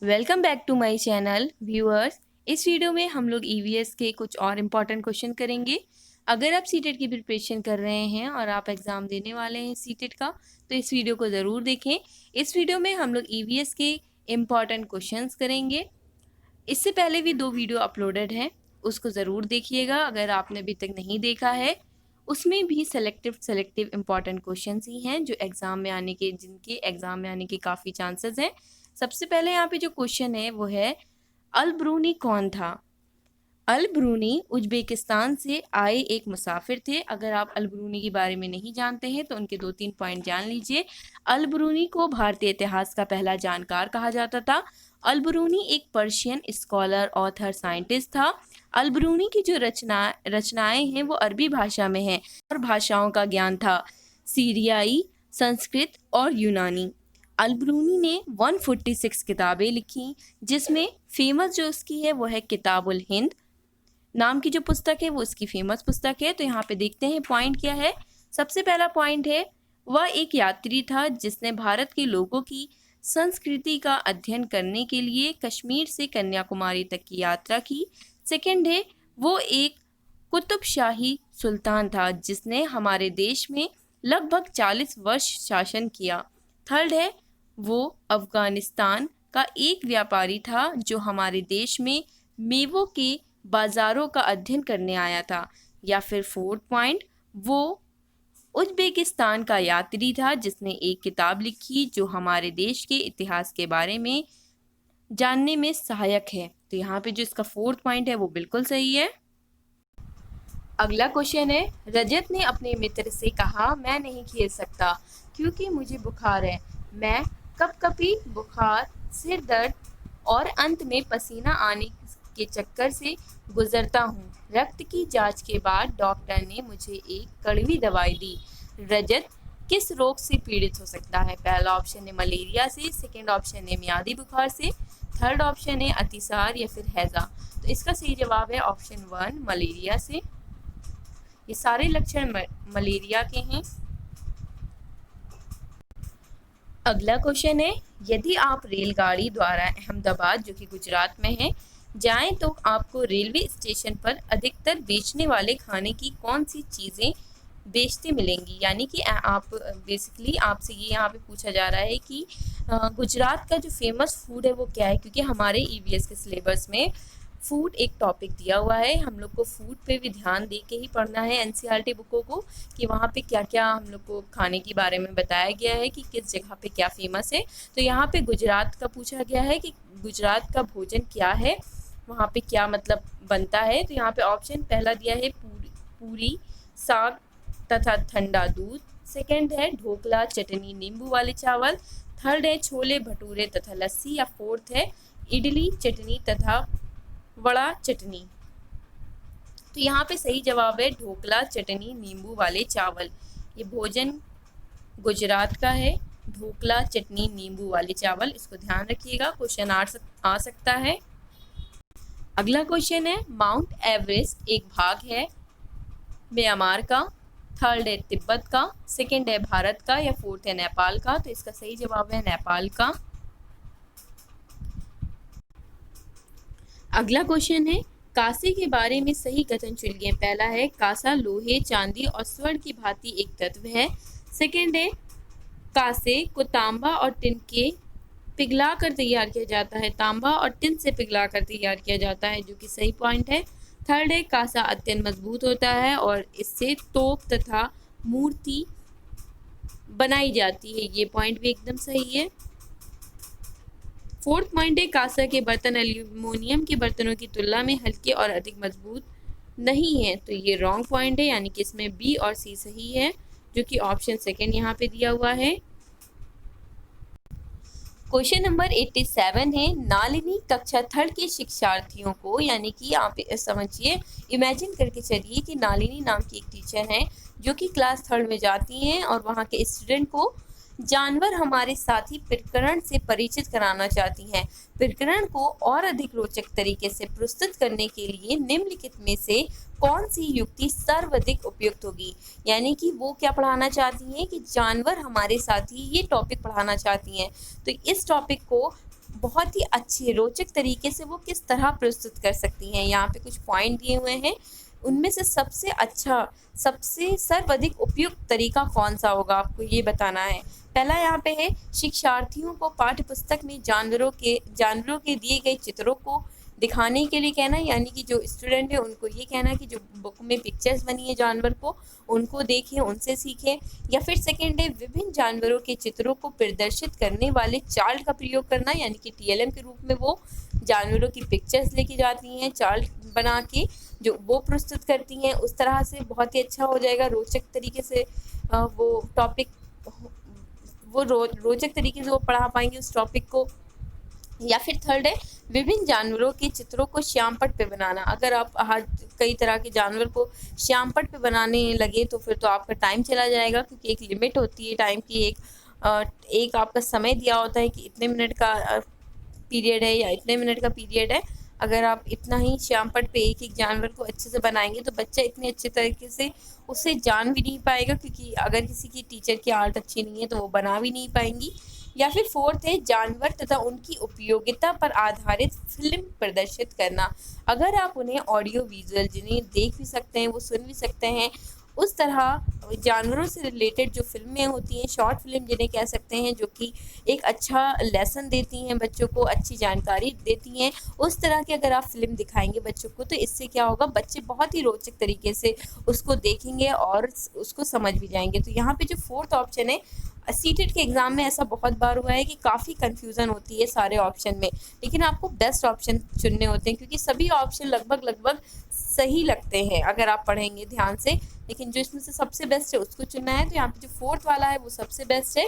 Welcome back to my channel viewers. इस video में हम लोग ईवीएस के कुछ और इम्पॉर्टेंट क्वेश्चन करेंगे। अगर आप सीटेट की प्रिपरेशन कर रहे हैं और आप एग्ज़ाम देने वाले हैं सीटेट का, तो इस वीडियो को ज़रूर देखें। इस वीडियो में हम लोग ईवीएस के इम्पॉर्टेंट क्वेश्चंस करेंगे। इससे पहले भी 2 वीडियो अपलोडेड हैं, उसको ज़रूर देखिएगा अगर आपने अभी तक नहीं देखा है। उसमें भी सेलेक्टिव इम्पॉर्टेंट क्वेश्चंस ही हैं जो जिनके एग्ज़ाम में आने के काफ़ी चांसेस हैं। सबसे पहले यहाँ पे जो क्वेश्चन है वो है, अल ब्रूनी कौन था? अल ब्रूनी उज़्बेकिस्तान से आए एक मुसाफिर थे। अगर आप अल ब्रूनी के बारे में नहीं जानते हैं तो उनके 2-3 पॉइंट जान लीजिए। अल ब्रूनी को भारतीय इतिहास का पहला जानकार कहा जाता था। अल ब्रूनी एक पर्शियन स्कॉलर, ऑथर, साइंटिस्ट था। अल ब्रूनी की जो रचनाएं हैं वो अरबी भाषा में हैं और भाषाओं का ज्ञान था, सीरियाई, संस्कृत और यूनानी। अल ब्रूनी ने 146 किताबें लिखी, जिसमें फेमस जो उसकी है वो है किताबुल हिंद नाम की जो पुस्तक है, वो उसकी फेमस पुस्तक है। तो यहाँ पे देखते हैं पॉइंट क्या है। सबसे पहला पॉइंट है, वह एक यात्री था जिसने भारत के लोगों की संस्कृति का अध्ययन करने के लिए कश्मीर से कन्याकुमारी तक की यात्रा की। सेकंड है, वो एक कुतुबशाही सुल्तान था जिसने हमारे देश में लगभग 40 वर्ष शासन किया। थर्ड है, वो अफगानिस्तान का एक व्यापारी था जो हमारे देश में मेवों के बाजारों का अध्ययन करने आया था। या फिर फोर्थ पॉइंट, वो उज़्बेकिस्तान का यात्री था जिसने एक किताब लिखी जो हमारे देश के इतिहास के बारे में जानने में सहायक है। तो यहाँ पे जो इसका फोर्थ पॉइंट है वो बिल्कुल सही है। अगला क्वेश्चन है, रजत ने अपने मित्र से कहा, मैं नहीं खेल सकता क्योंकि मुझे बुखार है। मैं कपकपी, बुखार, सिर दर्द और अंत में पसीना आने के चक्कर से गुजरता हूँ। रक्त की जांच के बाद डॉक्टर ने मुझे एक कड़वी दवाई दी। रजत किस रोग से पीड़ित हो सकता है? पहला ऑप्शन है मलेरिया से, सेकंड ऑप्शन है मियादी बुखार से, थर्ड ऑप्शन है अतिसार या फिर हैजा। तो इसका सही जवाब है ऑप्शन 1, मलेरिया से। ये सारे लक्षण मलेरिया के हैं। अगला क्वेश्चन है, यदि आप रेलगाड़ी द्वारा अहमदाबाद, जो कि गुजरात में है, जाएं तो आपको रेलवे स्टेशन पर अधिकतर बेचने वाले खाने की कौन सी चीज़ें बेचते मिलेंगी? यानी कि आप बेसिकली आपसे ये यहाँ पे पूछा जा रहा है कि गुजरात का जो फेमस फूड है वो क्या है, क्योंकि हमारे ईवीएस के सिलेबस में फूड एक टॉपिक दिया हुआ है। हम लोग को फूड पे भी ध्यान दे के ही पढ़ना है एनसीईआरटी बुकों को, कि वहाँ पे क्या क्या हम लोग को खाने के बारे में बताया गया है कि किस जगह पे क्या फेमस है। तो यहाँ पे गुजरात का पूछा गया है कि गुजरात का भोजन क्या है, वहाँ पे क्या मतलब बनता है। तो यहाँ पे ऑप्शन पहला दिया है पूरी, साग तथा ठंडा दूध। सेकंड है ढोकला, चटनी, नींबू वाले चावल। थर्ड है छोले भटूरे तथा लस्सी। या फोर्थ है इडली, चटनी तथा वड़ा चटनी। तो यहाँ पे सही जवाब है ढोकला, चटनी, नींबू वाले चावल। ये भोजन गुजरात का है, ढोकला, चटनी, नींबू वाले चावल। इसको ध्यान रखिएगा, क्वेश्चन आ सकता है। अगला क्वेश्चन है, माउंट एवरेस्ट एक भाग है म्यांमार का, थर्ड है तिब्बत का, सेकंड है भारत का, या फोर्थ है नेपाल का। तो इसका सही जवाब है नेपाल का। अगला क्वेश्चन है, कांसे के बारे में सही कथन चुनिए। पहला है कांसा लोहे, चांदी और स्वर्ण की भांति एक तत्व है। सेकंड है कांसे को तांबा और टिन के पिघला कर तैयार किया जाता है। तांबा और टिन से पिघला कर तैयार किया जाता है, जो कि सही पॉइंट है। थर्ड है कांसा अत्यंत मजबूत होता है और इससे तोप तथा मूर्ति बनाई जाती है। ये पॉइंट भी एकदम सही है। फोर्थ पॉइंट है कांसा के बर्तन एल्यूमिनियम के बर्तनों की तुलना में हल्के और अधिक मजबूत नहीं है। तो ये रॉन्ग पॉइंट है, यानी कि इसमें बी और सी सही है, जो कि ऑप्शन सेकंड यहाँ पे दिया हुआ है। क्वेश्चन नंबर 87 है, नालिनी कक्षा थर्ड के शिक्षार्थियों को, यानी कि आप समझिए, इमेजिन करके चलिए कि नालिनी नाम की एक टीचर है जो कि क्लास थर्ड में जाती हैं और वहाँ के स्टूडेंट को जानवर हमारे साथी प्रकरण से परिचित कराना चाहती हैं। प्रकरण को और अधिक रोचक तरीके से प्रस्तुत करने के लिए निम्नलिखित में से कौन सी युक्ति सर्वाधिक उपयुक्त होगी? यानी कि वो क्या पढ़ाना चाहती हैं कि जानवर हमारे साथी, ये टॉपिक पढ़ाना चाहती हैं। तो इस टॉपिक को बहुत ही अच्छे रोचक तरीके से वो किस तरह प्रस्तुत कर सकती हैं। यहाँ पे कुछ पॉइंट दिए हुए हैं, उनमें से सबसे अच्छा, सबसे सर्वाधिक उपयुक्त तरीका कौन-सा होगा, आपको ये बताना है। पहला यहाँ पे है, शिक्षार्थियों को पाठ्य पुस्तक में जानवरों के दिए गए चित्रों को दिखाने के लिए कहना है, यानी कि जो स्टूडेंट है उनको ये कहना है कि जो बुक में पिक्चर्स बनी है जानवर को, उनको देखें, उनसे सीखें। या फिर सेकेंड है, विभिन्न जानवरों के चित्रों को प्रदर्शित करने वाले चार्ट का प्रयोग करना, यानी कि TLM के रूप में वो जानवरों की पिक्चर्स लेके जाती हैं, चार्ट बना के जो वो प्रस्तुत करती हैं। उस तरह से बहुत ही अच्छा हो जाएगा, रोचक तरीके से वो टॉपिक वो रोचक तरीके से वो पढ़ा पाएंगे उस टॉपिक को। या फिर थर्ड है, विभिन्न जानवरों के चित्रों को श्यामपट्ट पे बनाना। अगर आप कई तरह के जानवर को श्यामपट्ट पे बनाने लगे तो फिर तो आपका टाइम चला जाएगा, क्योंकि एक लिमिट होती है टाइम की, एक आपका समय दिया होता है कि इतने मिनट का पीरियड है या इतने मिनट का पीरियड है। अगर आप इतना ही श्यामपट्ट पे एक एक जानवर को अच्छे से बनाएंगे तो बच्चा इतने अच्छे तरीके से उसे जान भी नहीं पाएगा, क्योंकि अगर किसी की टीचर की आर्ट अच्छी नहीं है तो वो बना भी नहीं पाएंगी। या फिर फोर्थ है, जानवर तथा उनकी उपयोगिता पर आधारित फिल्म प्रदर्शित करना। अगर आप उन्हें ऑडियो विजुअल, जिन्हें देख भी सकते हैं, वो सुन भी सकते हैं, उस तरह जानवरों से रिलेटेड जो फिल्में होती हैं, शॉर्ट फिल्म जिन्हें कह सकते हैं, जो कि एक अच्छा लेसन देती हैं, बच्चों को अच्छी जानकारी देती हैं, उस तरह की अगर आप फिल्म दिखाएंगे बच्चों को, तो इससे क्या होगा, बच्चे बहुत ही रोचक तरीके से उसको देखेंगे और उसको समझ भी जाएंगे। तो यहाँ पे जो फोर्थ ऑप्शन है, सीटेट के एग्ज़ाम में ऐसा बहुत बार हुआ है कि काफ़ी कन्फ्यूज़न होती है सारे ऑप्शन में, लेकिन आपको बेस्ट ऑप्शन चुनने होते हैं, क्योंकि सभी ऑप्शन लगभग सही लगते हैं अगर आप पढ़ेंगे ध्यान से, लेकिन जो इसमें से सबसे बेस्ट है उसको चुनना है। तो यहाँ पे जो फोर्थ वाला है वो सबसे बेस्ट है,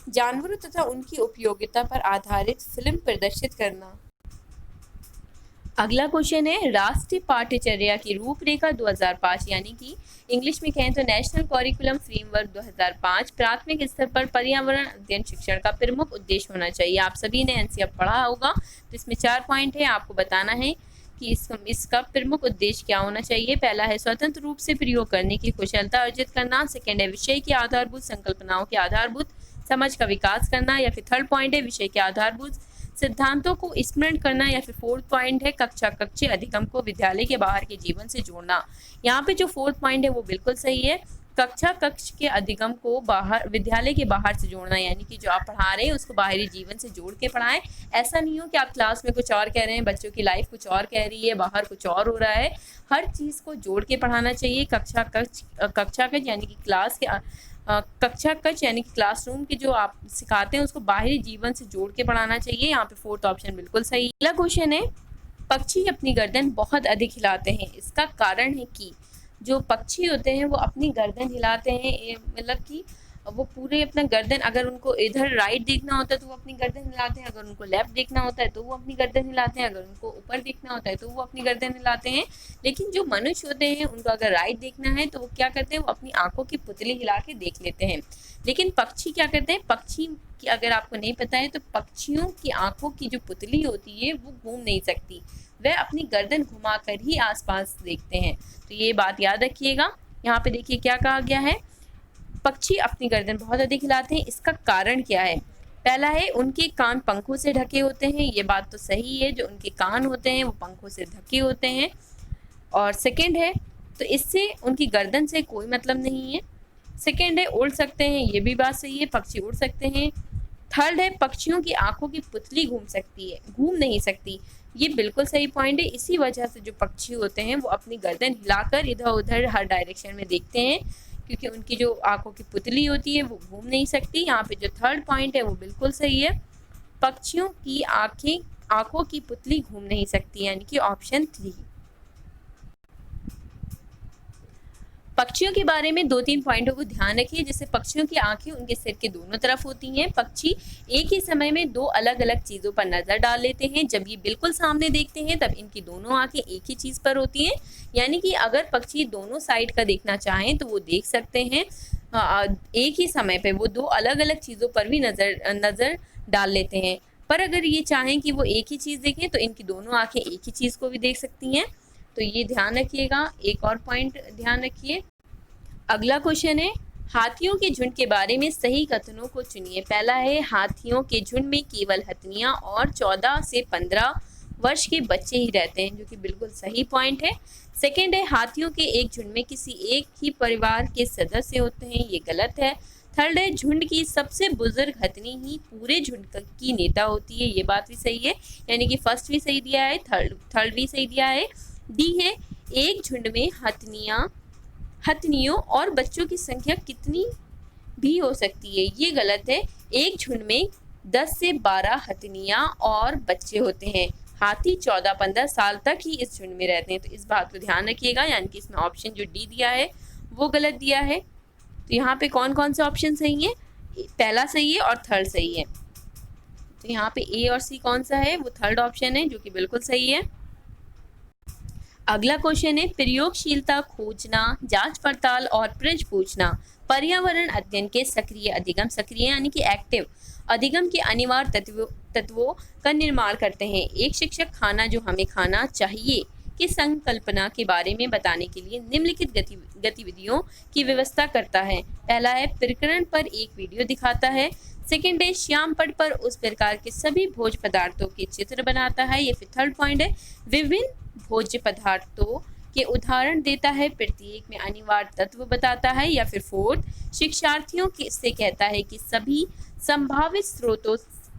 जानवरों तथा उनकी उपयोगिता पर आधारित फिल्म प्रदर्शित करना। अगला क्वेश्चन है, राष्ट्रीय पाठ्यचर्या की रूपरेखा 2005, यानी कि इंग्लिश में कहें तो नेशनल करिकुलम फ्रेमवर्क 2005 प्राथमिक स्तर पर पर्यावरण अध्ययन शिक्षण का प्रमुख उद्देश्य होना चाहिए। आप सभी ने NCERT पढ़ा होगा, तो इसमें 4 पॉइंट है, आपको बताना है कि इसका प्रमुख उद्देश्य क्या होना चाहिए। पहला है, स्वतंत्र रूप से प्रयोग करने की कुशलता अर्जित करना। सेकेंड है, विषय की आधारभूत संकल्पनाओं के आधारभूत समझ का विकास करना। या फिर थर्ड पॉइंट है, विषय के आधारभूत सिद्धांतों को स्मरण करना। या फिर फोर्थ पॉइंट है, कक्षा कक्षीय अधिगम को विद्यालय के बाहर के जीवन से जोड़ना। यहाँ पे जो फोर्थ पॉइंट है वो बिल्कुल सही है, कक्षा कक्ष के अधिगम को बाहर, विद्यालय के बाहर से जोड़ना, यानी कि जो आप पढ़ा रहे हैं उसको बाहरी जीवन से जोड़ के पढ़ाएं। ऐसा नहीं हो कि आप क्लास में कुछ और कह रहे हैं, बच्चों की लाइफ कुछ और कह रही है, बाहर कुछ और हो रहा है। हर चीज़ को जोड़ के पढ़ाना चाहिए। कक्षा कक्ष यानी कि क्लास के कक्षा कक्ष यानी कि क्लासरूम के जो आप सिखाते हैं उसको बाहरी जीवन से जोड़ के पढ़ाना चाहिए। यहाँ पे फोर्थ ऑप्शन बिल्कुल सही। अगला क्वेश्चन है, पक्षी अपनी गर्दन बहुत अधिक हिलाते हैं, इसका कारण है कि जो पक्षी होते हैं वो अपनी गर्दन हिलाते हैं, मतलब कि वो पूरे अपना गर्दन, अगर उनको इधर राइट देखना होता है तो वो अपनी गर्दन हिलाते हैं, अगर उनको लेफ्ट देखना होता है तो वो अपनी गर्दन हिलाते हैं, अगर उनको ऊपर देखना होता है तो वो अपनी गर्दन हिलाते हैं। लेकिन जो मनुष्य होते हैं उनको अगर राइट देखना है तो वो क्या करते हैं, वो अपनी आंखों की पुतली हिला के देख लेते हैं। लेकिन पक्षी क्या करते हैं, पक्षी की अगर आपको नहीं पता है तो पक्षियों की आंखों की जो पुतली होती है वो घूम नहीं सकती, वह अपनी गर्दन घुमाकर ही आसपास देखते हैं। तो ये बात याद रखिएगा। यहाँ पे देखिए क्या कहा गया है, पक्षी अपनी गर्दन बहुत अधिक हिलाते हैं, इसका कारण क्या है। पहला है, उनके कान पंखों से ढके होते हैं, ये बात तो सही है, जो उनके कान होते हैं वो पंखों से ढके होते हैं। और सेकंड है, तो इससे उनकी गर्दन से कोई मतलब नहीं है। सेकंड है, उड़ सकते हैं, ये भी बात सही है, पक्षी उड़ सकते हैं। थर्ड है, पक्षियों की आंखों की पुतली घूम नहीं सकती, ये बिल्कुल सही पॉइंट है। इसी वजह से जो पक्षी होते हैं वो अपनी गर्दन हिलाकर इधर उधर हर डायरेक्शन में देखते हैं, क्योंकि उनकी जो आंखों की पुतली होती है वो घूम नहीं सकती। यहाँ पे जो थर्ड पॉइंट है वो बिल्कुल सही है, पक्षियों की आंखों की पुतली घूम नहीं सकती, यानी कि ऑप्शन 3। पक्षियों के बारे में 2-3 पॉइंटों को ध्यान रखिए। जैसे पक्षियों की आंखें उनके सिर के दोनों तरफ होती हैं। पक्षी एक ही समय में 2 अलग अलग चीज़ों पर नज़र डाल लेते हैं। जब ये बिल्कुल सामने देखते हैं तब इनकी दोनों आंखें एक ही चीज़ पर होती हैं, यानी कि अगर पक्षी दोनों साइड का देखना चाहें तो वो देख सकते हैं। एक ही समय पे वो 2 अलग अलग चीज़ों पर भी नज़र डाल लेते हैं। पर अगर ये चाहें कि वो एक ही चीज़ देखें तो इनकी दोनों आंखें एक ही चीज़ को भी देख सकती हैं। तो ये ध्यान रखिएगा। एक और पॉइंट ध्यान रखिए। अगला क्वेश्चन है, हाथियों के झुंड के बारे में सही कथनों को चुनिए। पहला है हाथियों के झुंड में केवल हथनियां और 14 से 15 वर्ष के बच्चे ही रहते हैं, जो कि बिल्कुल सही पॉइंट है। सेकंड है हाथियों के एक झुंड में किसी एक ही परिवार के सदस्य होते हैं, ये गलत है। थर्ड है झुंड की सबसे बुजुर्ग हथनी ही पूरे झुंड की नेता होती है, ये बात भी सही है, यानी कि फर्स्ट भी सही दिया है, थर्ड भी सही दिया है। डी है एक झुंड में हथनियों और बच्चों की संख्या कितनी भी हो सकती है, ये गलत है। एक झुंड में 10 से 12 हथनियां और बच्चे होते हैं। हाथी 14-15 साल तक ही इस झुंड में रहते हैं, तो इस बात को ध्यान रखिएगा, यानी कि इसमें ऑप्शन जो डी दिया है वो गलत दिया है। तो यहाँ पे कौन कौन से ऑप्शन सही है? पहला सही है और थर्ड सही है। तो यहाँ पे ए और सी कौन सा है? वो थर्ड ऑप्शन है, जो कि बिल्कुल सही है। अगला क्वेश्चन है प्रयोगशीलता खोजना, जांच पड़ताल और प्रश्न पूछना पर्यावरण अध्ययन के सक्रिय अधिगम, सक्रिय यानी कि एक्टिव अधिगम के अनिवार्य तत्वों का निर्माण करते हैं। एक शिक्षक खाना जो हमें खाना चाहिए की संकल्पना के बारे में बताने के लिए निम्नलिखित गतिविधियों की व्यवस्था करता है। पहला है प्रकरण पर एक वीडियो दिखाता है। सेकेंड है श्याम पट पर उस प्रकार के सभी भोज्य पदार्थों के चित्र बनाता है। या फिर थर्ड पॉइंट है विभिन्न भोज्य पदार्थों के उदाहरण देता है, प्रत्येक में अनिवार्य तत्व बताता है। या फिर फोर्थ शिक्षार्थियों से कहता है कि सभी संभावित स्रोतों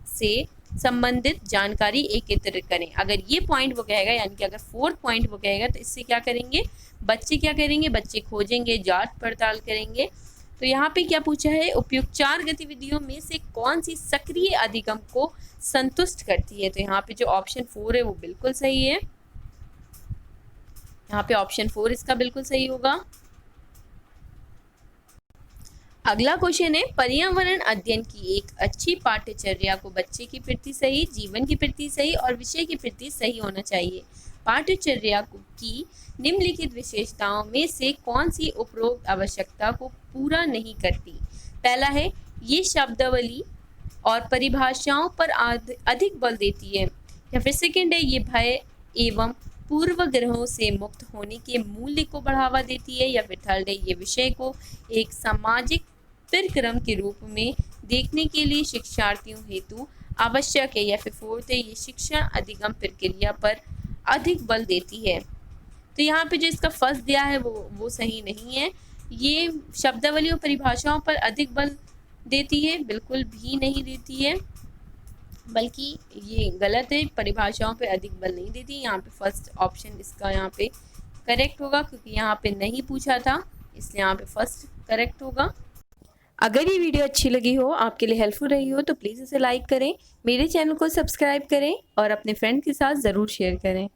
से संबंधित जानकारी एकत्रित करें। अगर ये पॉइंट वो कहेगा, यानी कि अगर फोर्थ पॉइंट वो कहेगा, तो इससे क्या करेंगे बच्चे? क्या करेंगे? बच्चे खोजेंगे, जांच पड़ताल करेंगे। तो यहाँ पे क्या पूछा है? उपयुक्त 4 गतिविधियों में से कौन सी सक्रिय अधिगम को संतुष्ट करती है? तो यहाँ पे जो ऑप्शन 4 है वो बिल्कुल सही है। यहाँ पे ऑप्शन 4 इसका बिल्कुल सही होगा। अगला क्वेश्चन है पर्यावरण अध्ययन की एक अच्छी पाठ्यचर्या को बच्चे के प्रति सही, जीवन के प्रति सही और विषय के प्रति सही होना चाहिए। पाठ्यचर्या की निम्नलिखित विशेषताओं में से कौन सी उपरोक्त आवश्यकता को पूरा नहीं करती? पहला है ये शब्दावली और परिभाषाओं पर अधिक बल देती है। या फिर सेकंड है ये भय एवं पूर्वग्रहों से मुक्त होने के मूल्य को बढ़ावा देती है। या फिर थर्ड है ये विषय को एक सामाजिक प्रक्रम के रूप में देखने के लिए शिक्षार्थियों हेतु आवश्यक है। या फिर फोर्थ है ये शिक्षण अधिगम प्रक्रिया पर अधिक बल देती है। तो यहाँ पे जो इसका फर्स्ट दिया है वो सही नहीं है। ये शब्दावली और परिभाषाओं पर अधिक बल देती है, बिल्कुल भी नहीं देती है, बल्कि ये गलत है, परिभाषाओं पे अधिक बल नहीं देती। यहाँ पे फर्स्ट ऑप्शन इसका यहाँ पे करेक्ट होगा, क्योंकि यहाँ पे नहीं पूछा था, इसलिए यहाँ पे फर्स्ट करेक्ट होगा। अगर ये वीडियो अच्छी लगी हो, आपके लिए हेल्पफुल रही हो, तो प्लीज़ इसे लाइक करें, मेरे चैनल को सब्सक्राइब करें और अपने फ्रेंड के साथ ज़रूर शेयर करें।